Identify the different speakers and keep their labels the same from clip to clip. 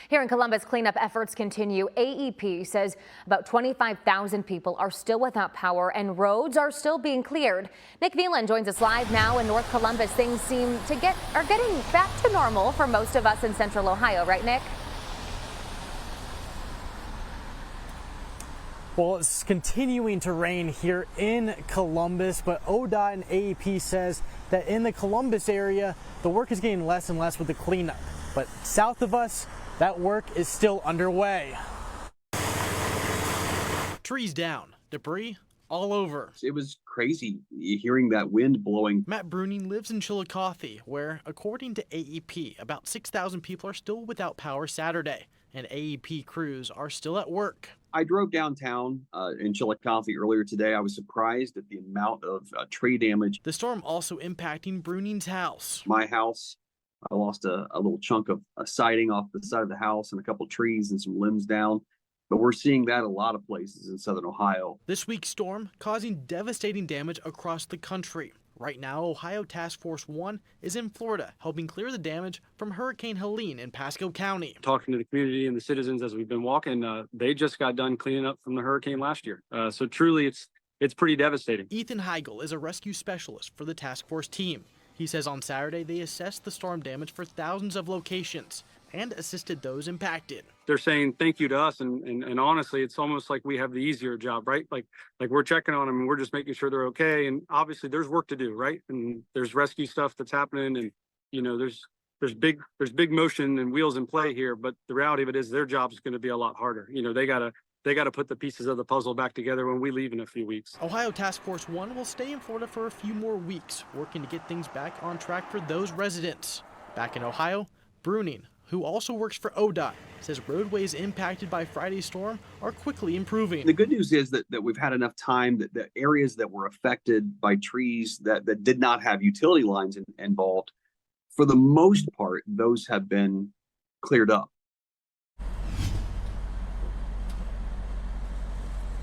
Speaker 1: Here in Columbus, cleanup efforts continue. AEP says about 25,000 people are still without power and roads are still being cleared. Nick Veland joins us live now in North Columbus. Things seem to are getting back to normal for most of us in central Ohio, right, Nick?
Speaker 2: Well, it's continuing to rain here in Columbus, but ODOT and AEP says that in the Columbus area, the work is getting less and less with the cleanup. But south of us, that work is still underway. Trees down, debris all over.
Speaker 3: It was crazy hearing that wind blowing.
Speaker 2: Matt Bruning lives in Chillicothe, where, according to AEP, about 6,000 people are still without power Saturday, and AEP crews are still at work.
Speaker 3: I drove downtown in Chillicothe earlier today. I was surprised at the amount of tree damage.
Speaker 2: The storm also impacting Bruning's house.
Speaker 3: My house, I lost a little chunk of a siding off the side of the house and a couple trees and some limbs down. But we're seeing that a lot of places in southern Ohio.
Speaker 2: This week's storm causing devastating damage across the country. Right now, Ohio Task Force 1 is in Florida, helping clear the damage from Hurricane Helene in Pasco County.
Speaker 4: Talking to the community and the citizens as we've been walking, they just got done cleaning up from the hurricane last year. So truly, it's pretty devastating.
Speaker 2: Ethan Heigl is a rescue specialist for the task force team. He says on Saturday they assessed the storm damage for thousands of locations and assisted those impacted.
Speaker 4: They're saying thank you to us, and honestly, it's almost like we have the easier job, right? Like we're checking on them and we're just making sure they're okay. And obviously, there's work to do, right? And there's rescue stuff that's happening, and you know, there's big motion and wheels in play here. But the reality of it is, their job is going to be a lot harder. You know, they gotta put the pieces of the puzzle back together when we leave in a few weeks.
Speaker 2: Ohio Task Force 1 will stay in Florida for a few more weeks, working to get things back on track for those residents. Back in Ohio, Bruning, who also works for ODOT, says roadways impacted by Friday's storm are quickly improving.
Speaker 3: The good news is that we've had enough time that the areas that were affected by trees that did not have utility lines involved, for the most part, those have been cleared up.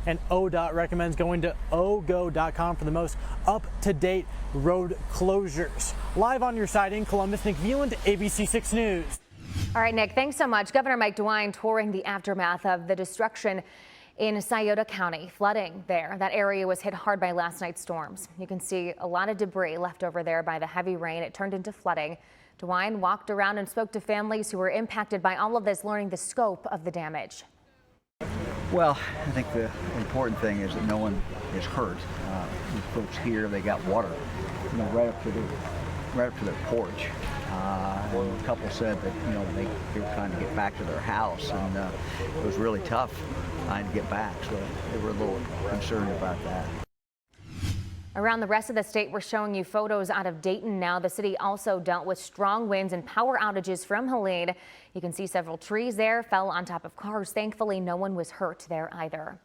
Speaker 2: And ODOT recommends going to ogo.com for the most up-to-date road closures. Live on your side in Columbus, Nick Veland, ABC 6 News.
Speaker 1: All right, Nick, thanks so much. Governor Mike DeWine touring the aftermath of the destruction in Scioto County. Flooding there. That area was hit hard by last night's storms. You can see a lot of debris left over there by the heavy rain. It turned into flooding. DeWine walked around and spoke to families who were impacted by all of this, learning the scope of the damage.
Speaker 5: Well, I think the important thing is that no one is hurt. These folks here, they got water, you know, right up to their porch. And a couple said that, you know, they were trying to get back to their house, and it was really tough trying to get back. So they were a little concerned about that.
Speaker 1: Around the rest of the state, we're showing you photos out of Dayton now. The city also dealt with strong winds and power outages from Helene. You can see several trees there fell on top of cars. Thankfully, no one was hurt there either.